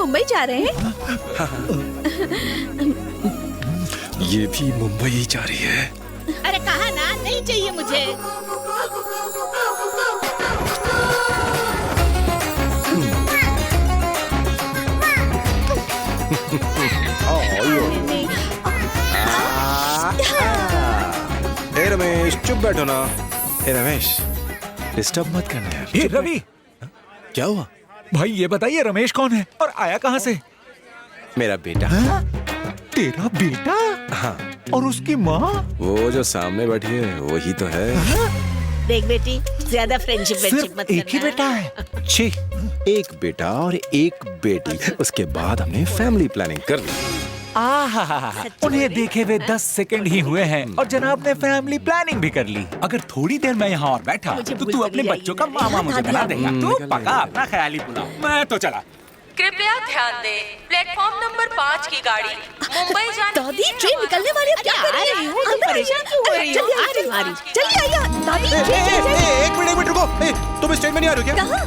मुंबई जा रहे हैं? ये भी मुंबई ही जा रही है। अरे कहा ना नहीं चाहिए मुझे। हे रमेश, चुप बैठो ना। हे रमेश, डिस्टर्ब मत करना यार। ये रवि, क्या हुआ? भाई ये बताइए रमेश कौन है और आया कहाँ से? मेरा बेटा। तेरा बेटा? हाँ। और उसकी माँ? वो जो सामने बैठी है वही तो है। देख बेटी, ज्यादा फ्रेंडशिप सिर्फ मत एक ही करना। बेटा है? छी, एक बेटा और एक बेटी। उसके बाद हमने फैमिली प्लानिंग कर ली। उन्हें देखे हुए 10 सेकंड ही हुए हैं और जनाब ने फैमिली प्लानिंग भी कर ली। अगर थोड़ी देर मैं यहाँ और बैठा तो तू अपने बच्चों का मामा मुझे बना देगा। तू पका अपना ख्याली पुलाव। मैं तो चला। कृपया ध्यान दें, प्लेटफॉर्म नंबर 5 की गाड़ी मुंबई जाने। दादी ट्रेन निकलने वाली है, क्या कर रही है? अंदर परेशान क्यों हो रही हो? जल्दी आइए, जल्दी आइए दादी। एक मिनट रुको। तुम स्टेशन में नहीं आ रहे हो क्या? कहाँ?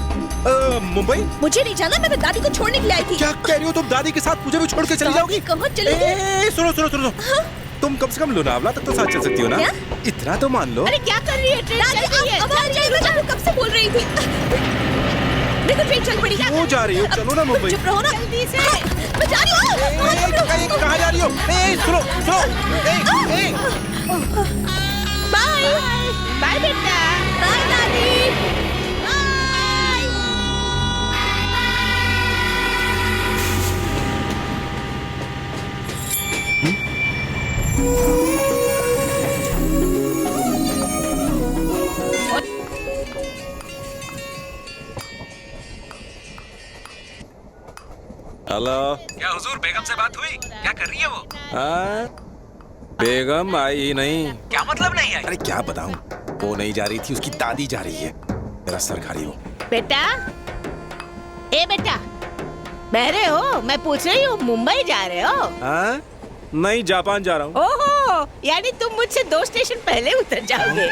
मुंबई? मुझे नहीं जाना, मैं दादी को छोड़ने के लिए आई थी। क्या कह रही हो तुम? दादी के साथ मुझे भी छोड़ के चली जाओगी? कहाँ चली गई? सुनो। तुम कम से कम लोनावला तक तो साथ चल सकती हो ना? क्या? इतना तो मान लो। अरे क्या कर रही है? ट्रेन चल रही है। अब आ जाइए, मैं कब से बोल रही थी। देखो ट्रेन चल पड़ी। वो जा रही हो, चलो ना मुंबई। चुप रहो ना। जल्दी से। मैं जा रही हूँ। कहाँ जा रही हो? सुनो। बाय बाय बेटा। बाय दादी। हेलो। क्या हुजूर बेगम से बात हुई? क्या कर रही है वो? हाँ, बेगम आई ही नहीं। क्या मतलब नहीं आई? अरे क्या बताऊं, वो नहीं जा रही थी, उसकी दादी जा रही है। मेरा सर खा रही हो। बेटा, ए बेटा, बहरे हो? मैं पूछ रही हूँ, मुंबई जा रहे हो? हाँ? नहीं, जापान जा रहा हूँ। ओहो, यानी तुम मुझसे 2 स्टेशन पहले उतर जाओगे।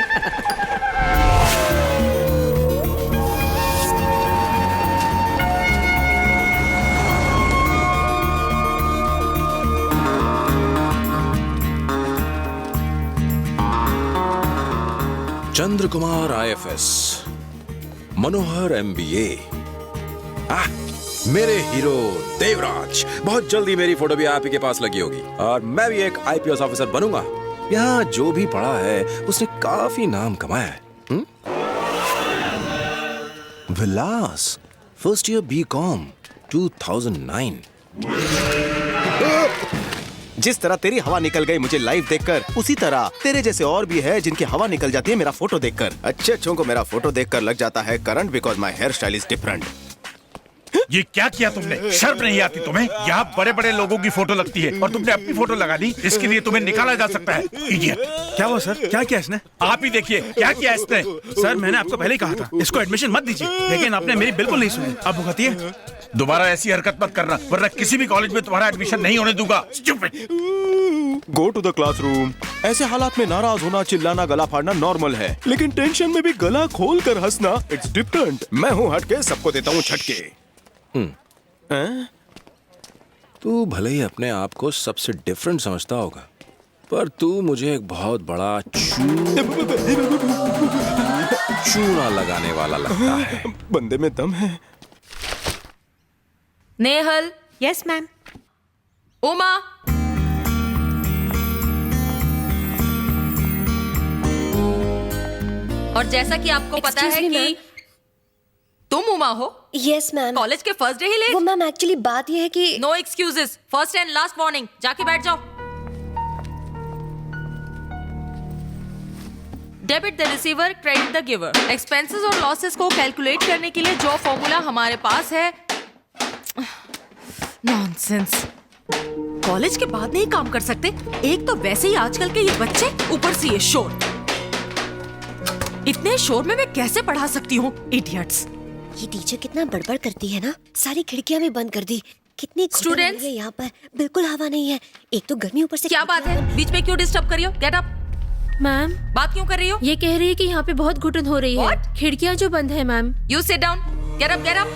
चंद्र कुमार IFS, मनोहर MBA। मेरे हीरो देवराज। बहुत जल्दी मेरी फोटो भी आप ही के पास लगी होगी और मैं भी एक IPS ऑफिसर बनूंगा। यहाँ जो भी पढ़ा है उसने काफी नाम कमाया है। विलास, फर्स्ट ईयर BCom 2009। जिस तरह तेरी हवा निकल गई मुझे लाइव देखकर, उसी तरह तेरे जैसे और भी है जिनकी हवा निकल जाती है मेरा फोटो देखकर। अच्छों को मेरा फोटो देखकर लग जाता है current, because my hair style is different. ये क्या किया तुमने? शर्म नहीं आती तुम्हें? यहाँ बड़े बड़े लोगों की फोटो लगती है और तुमने अपनी फोटो लगा दी। इसके लिए तुम्हें निकाला जा सकता है। इडियट। क्या हुआ सर? क्या किया इसने? आप ही देखिए क्या किया इसने। सर मैंने आपको पहले ही कहा था इसको एडमिशन मत दीजिए, लेकिन आपने मेरी बिल्कुल नहीं सुनी। अब भुगतिए। दोबारा ऐसी हरकत मत करना, वरना किसी भी कॉलेज में तुम्हारा एडमिशन नहीं होने दूंगा। Stupid. Go to the classroom. ऐसे हालात में नाराज होना, चिल्लाना, गला फाड़ना नॉर्मल है, लेकिन टेंशन में भी गला खोल कर हंसना इट्स डिफरेंट। मैं हूँ हटके, सबको देता हूँ छटके। तू भले ही अपने आप को सबसे डिफरेंट समझता होगा, पर तू मुझे एक बहुत बड़ा चूना लगाने वाला लगता है। बंदे में दम है। नेहल। Yes ma'am. उमा। और जैसा कि आपको पता है कि तुम उमा हो। Yes ma'am. कॉलेज के फर्स्ट डे ही लेट। वो मैम एक्चुअली बात ये है कि no excuses, first and last warning. जाके बैठ जाओ। Debit the receiver, credit the giver. Expenses और लॉसेस को कैलकुलेट करने के लिए जो फॉर्मूला हमारे पास है। नॉनसेंस। कॉलेज के बाद नहीं काम कर सकते? एक तो वैसे ही आजकल के ये बच्चे, ऊपर से ये शोर। इतने शोर में मैं कैसे पढ़ा सकती हूँ? इडियट्स। ये टीचर कितना बड़बड़ करती है ना। सारी खिड़कियां भी बंद कर दी। कितनी स्टूडेंट्स यहाँ पर बिल्कुल हवा नहीं है। एक तो गर्मी, ऊपर से क्या बात है? बीच में क्यों डिस्टर्ब कर रही हो? Get up. मैम बात क्यों कर रही हो? ये कह रही है कि यहाँ पे बहुत घुटन हो रही है। खिड़कियाँ जो बंद है ma'am. You sit down. Get up, get up.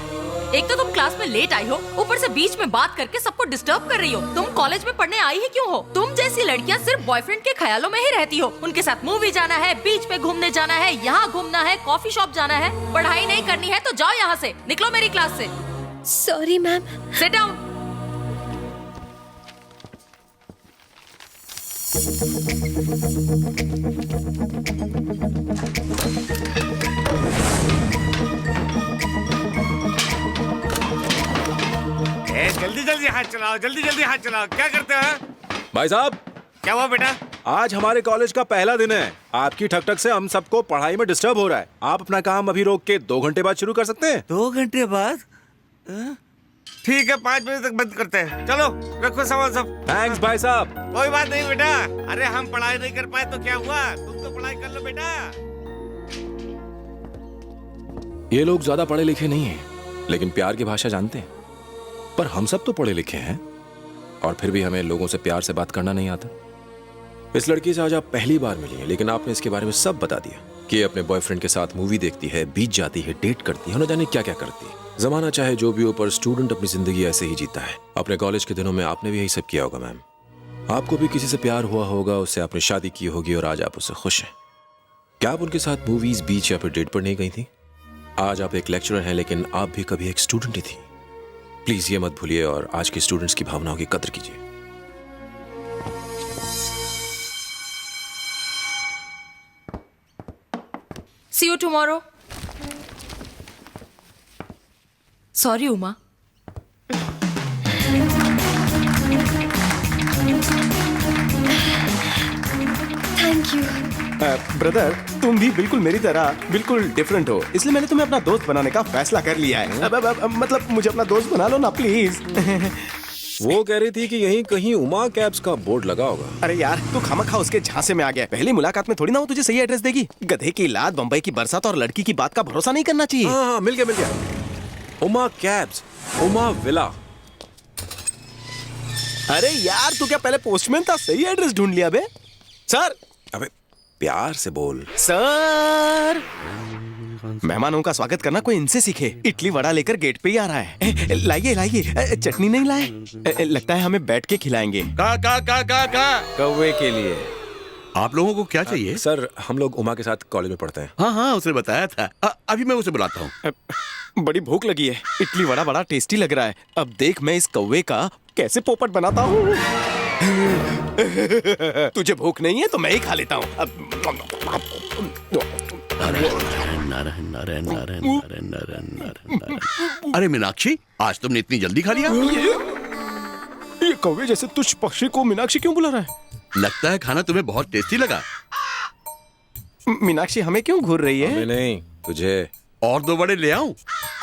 एक तो तुम क्लास में लेट आई हो, ऊपर से बीच में बात करके सबको डिस्टर्ब कर रही हो। तुम कॉलेज में पढ़ने आई ही क्यों हो? तुम जैसी लड़कियां सिर्फ बॉयफ्रेंड के ख्यालों में ही रहती हो। उनके साथ मूवी जाना है, बीच पे घूमने जाना है, यहाँ घूमना है, कॉफी शॉप जाना है। पढ़ाई नहीं करनी है तो जाओ यहाँ से, निकलो मेरी क्लास से। Sorry ma'am. Sit down. जल्दी जल्दी हाथ चलाओ, जल्दी जल्दी हाथ चलाओ। क्या करते हो? भाई साहब, क्या हुआ बेटा? आज हमारे कॉलेज का पहला दिन है। आपकी ठक-ठक से हम सबको पढ़ाई में डिस्टर्ब हो रहा है। आप अपना काम अभी रोक के 2 घंटे बाद शुरू कर सकते हैं। 2 घंटे बाद? ठीक है, 5 बजे तक बंद करते हैं। चलो रखो सामान सब। थैंक्स भाई साहब। कोई बात नहीं बेटा। अरे हम पढ़ाई नहीं कर पाए तो क्या हुआ? तुम तो पढ़ाई कर लो बेटा। ये लोग ज्यादा पढ़े लिखे नहीं हैं, लेकिन प्यार की भाषा जानते हैं। पर हम सब तो पढ़े लिखे हैं और फिर भी हमें लोगों से प्यार से बात करना नहीं आता। इस लड़की से आज आप पहली बार मिली हैं, लेकिन आपने इसके बारे में सब बता दिया कि ये अपने बॉयफ्रेंड के साथ मूवी देखती है, बीच जाती है, डेट करती है, न जाने क्या क्या करती है। जमाना चाहे जो भी हो, पर स्टूडेंट अपनी जिंदगी ऐसे ही जीता है। अपने कॉलेज के दिनों में आपने भी यही सब किया होगा मैम। आपको भी किसी से प्यार हुआ होगा, उससे आपने शादी की होगी और आज आप उससे खुश हैं। क्या आप उनके साथ मूवीज, बीच या फिर डेट पर नहीं गई थी? आज आप एक लेक्चरर हैं, लेकिन आप भी कभी एक स्टूडेंट ही थी। प्लीज ये मत भूलिए और आज के स्टूडेंट्स की भावनाओं की कदर कीजिए। See you tomorrow. Sorry, Uma. Thank you. Brother, तुम भी बिल्कुल मेरी तरह बिल्कुल डिफरेंट हो, इसलिए मैंने तुम्हें अपना दोस्त बनाने का फैसला कर लिया है। अब मतलब मुझे अपना दोस्त बना लो ना प्लीज। वो कह रही थी कि यहीं कहीं उमा कैब्स का बोर्ड लगा होगा। अरे यार, तू खामखा उसके झांसे में आ गया। पहली मुलाकात में थोड़ी ना वो तुझे सही एड्रेस देगी। गधे की लात, बम्बई की बरसात और लड़की की बात का भरोसा नहीं करना चाहिए। हाँ, मिल गया मिल गया। Uma cabs, Uma villa. अरे यार, तू क्या पहले पोस्टमैन था? सही एड्रेस ढूंढ लिया बे। सर। अबे प्यार से बोल। सर, मेहमानों का स्वागत करना कोई इनसे सीखे। इडली वड़ा लेकर गेट पे ही आ रहा है। लाइए लाइए। चटनी नहीं लाए? लगता है हमें बैठ के खिलाएंगे। का कौवे के लिए। आप लोगों को क्या चाहिए? सर, हम लोग उमा के साथ कॉलेज में पढ़ते हैं। हाँ हाँ, उसने बताया था। अभी मैं उसे बुलाता हूँ। बड़ी भूख लगी है। इडली वड़ा बड़ा टेस्टी लग रहा है। अब देख मैं इस कौवे का कैसे पोपट बनाता हूँ। तुझे भूख नहीं है तो मैं ही खा लेता हूँ। अरे मीनाक्षी, आज तुमने इतनी जल्दी खा लिया? ये कौवे जैसे तुच्छ पक्षी को मीनाक्षी क्यों बुला रहा है? लगता है खाना तुम्हें बहुत टेस्टी लगा। मीनाक्षी हमें क्यों घूर रही है? हमें नहीं, तुझे। और 2 बड़े ले आऊं?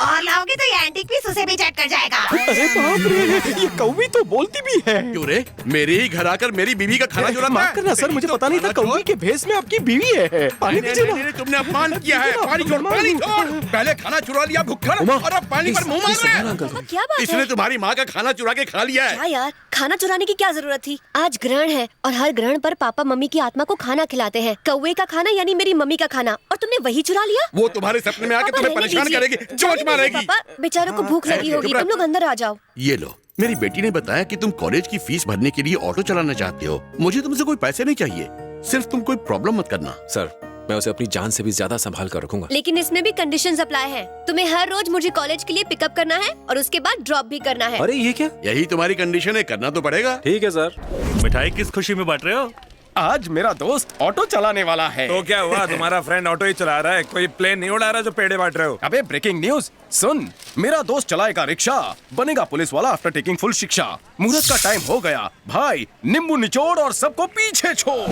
और लाओगे तो ये एंटीक पीस उसे भी चट कर जाएगा। अरे बाप रे, ये कौवी तो बोलती भी है। क्यों रे? मेरे ही घर आकर मेरी बीवी का खाना चुराता है? माफ करना सर, मुझे पता नहीं था कौवी के भेष में आपकी बीवी है। पानी दीजिए ना। तुमने अपमान किया है। पानी छोड़, पानी छोड़। पहले खाना चुरा लिया भुक्खड़, और अब पानी पर मुंह मार रहा है। क्या बात इसने है? तुम्हारी माँ का खाना चुरा के खा लिया है। क्या यार, खाना चुराने की क्या जरूरत थी? आज ग्रहण है और हर ग्रहण पर पापा मम्मी की आत्मा को खाना खिलाते हैं। कौवे का खाना यानी मेरी मम्मी का खाना, और तुमने वही चुरा लिया। वो तुम्हारे सपने में आके तुम्हें परेशान करेगी, चोट मारेगी। पापा, बेचारों को भूख लगी होगी, तुम लोग अंदर आ जाओ। ये लो, मेरी बेटी ने बताया कि तुम कॉलेज की फीस भरने के लिए ऑटो चलाना चाहते हो। मुझे तुमसे कोई पैसे नहीं चाहिए, सिर्फ तुम कोई प्रॉब्लम मत करना। सर, मैं उसे अपनी जान से भी ज्यादा संभाल कर रखूंगा। लेकिन इसमें भी कंडीशंस अप्लाई हैं। तुम्हें हर रोज मुझे कॉलेज के लिए पिकअप करना है और उसके बाद ड्रॉप भी करना है। अरे ये क्या? यही तुम्हारी कंडीशन है, करना तो पड़ेगा। ठीक है सर। मिठाई किस खुशी में बांट रहे हो? आज मेरा दोस्त ऑटो चलाने वाला है। तो क्या हुआ? तुम्हारा फ्रेंड ऑटो ही चला रहा है, कोई प्लेन नहीं उड़ा रहा जो पेड़े बांट रहे हो। अबे ब्रेकिंग न्यूज सुन, मेरा दोस्त चलाएगा रिक्शा, बनेगा पुलिस वाला आफ्टर टेकिंग फुल शिक्षा। मुहूर्त का टाइम हो गया भाई, नींबू निचोड़ और सबको पीछे छोड़।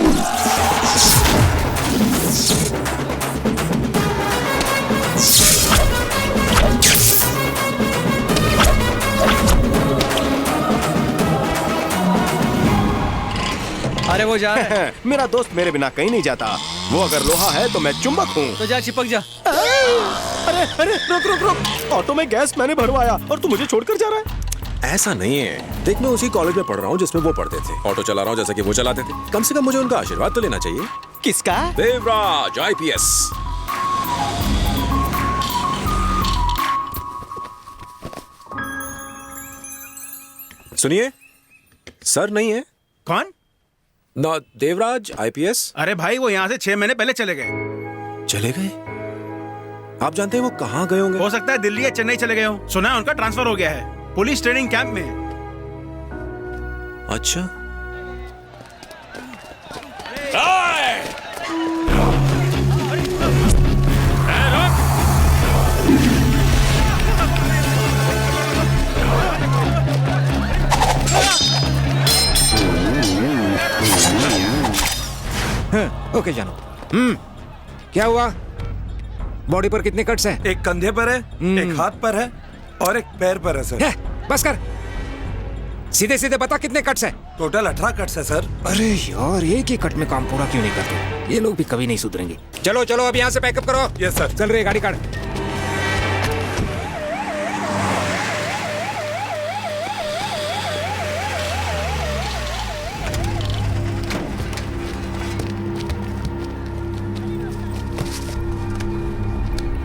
अरे वो जा रहा है। मेरा दोस्त मेरे बिना कहीं नहीं जाता। वो अगर लोहा है तो मैं चुंबक हूँ। तो जा, चिपक जा। अरे अरे रुक रुक रुक, ऑटो में गैस मैंने भरवाया और तू मुझे छोड़कर जा रहा है। ऐसा नहीं है, देख मैं उसी कॉलेज में पढ़ रहा हूँ जिसमें वो पढ़ते थे। ऑटो चला रहा हूँ जैसा कि वो चलाते थे। कम से कम मुझे उनका आशीर्वाद तो लेना चाहिए। किसका? देवराज IPS। सुनिए, सर नहीं है। कौन? ना, देवराज IPS। अरे भाई वो यहाँ से 6 महीने पहले चले गए। चले गए? आप जानते हैं वो कहाँ गए होंगे? हो सकता है दिल्ली या चेन्नई चले गए हो। सुना है उनका ट्रांसफर हो गया है पुलिस ट्रेनिंग कैंप में। अच्छा। ओके जानो। क्या हुआ? बॉडी पर कितने कट्स हैं? एक कंधे पर है, एक हाथ पर है और एक पैर पर है सर। बस कर, सीधे सीधे बता कितने कट्स हैं? टोटल 18 कट्स है सर। अरे यार, एक ही कट में काम पूरा क्यों नहीं करते? ये लोग भी कभी नहीं सुधरेंगे। चलो चलो अब यहाँ से पैकअप करो। Yes sir. चल रही गाड़ी काट।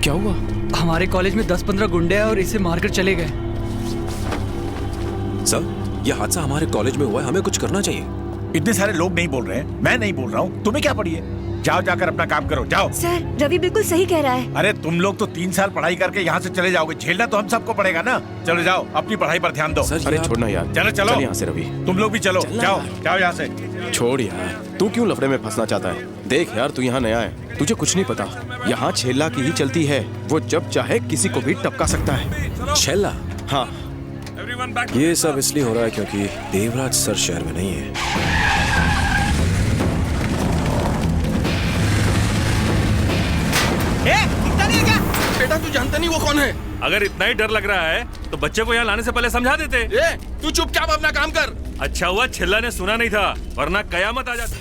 क्या हुआ? हमारे कॉलेज में 10-15 गुंडे हैं और इसे मारकर चले गए। सर, यह हादसा हमारे कॉलेज में हुआ है, हमें कुछ करना चाहिए। इतने सारे लोग नहीं बोल रहे हैं, मैं नहीं बोल रहा हूँ, तुम्हें क्या पड़ी है? जाओ जाकर अपना काम करो, जाओ। सर, रवि बिल्कुल सही कह रहा है। अरे तुम लोग तो 3 साल पढ़ाई करके यहाँ से चले जाओगे, झेलना तो हम सबको पड़ेगा ना। चलो जाओ, अपनी पढ़ाई पर ध्यान दो। अरे छोड़ना यार। चलो चलो यहाँ से रवि। तुम लोग भी चलो, जाओ जाओ यहाँ से। छोड़ यार, तू क्यों लफड़े में फंसना चाहता है? देख यार, तू यहाँ नया है, तुझे कुछ नहीं पता। यहाँ छेला की ही चलती है, वो जब चाहे किसी को भी टपका सकता है। छेला? हाँ। ये सब इसलिए हो रहा है क्योंकि देवराज सर शहर में नहीं है। बेटा, तू जानता नहीं वो कौन है? अगर इतना ही डर लग रहा है तो बच्चे को यहाँ लाने से पहले समझा देते। तू चुपचाप अपना काम कर। अच्छा हुआ छिल्ला ने सुना नहीं था, वरना कयामत आ जाती।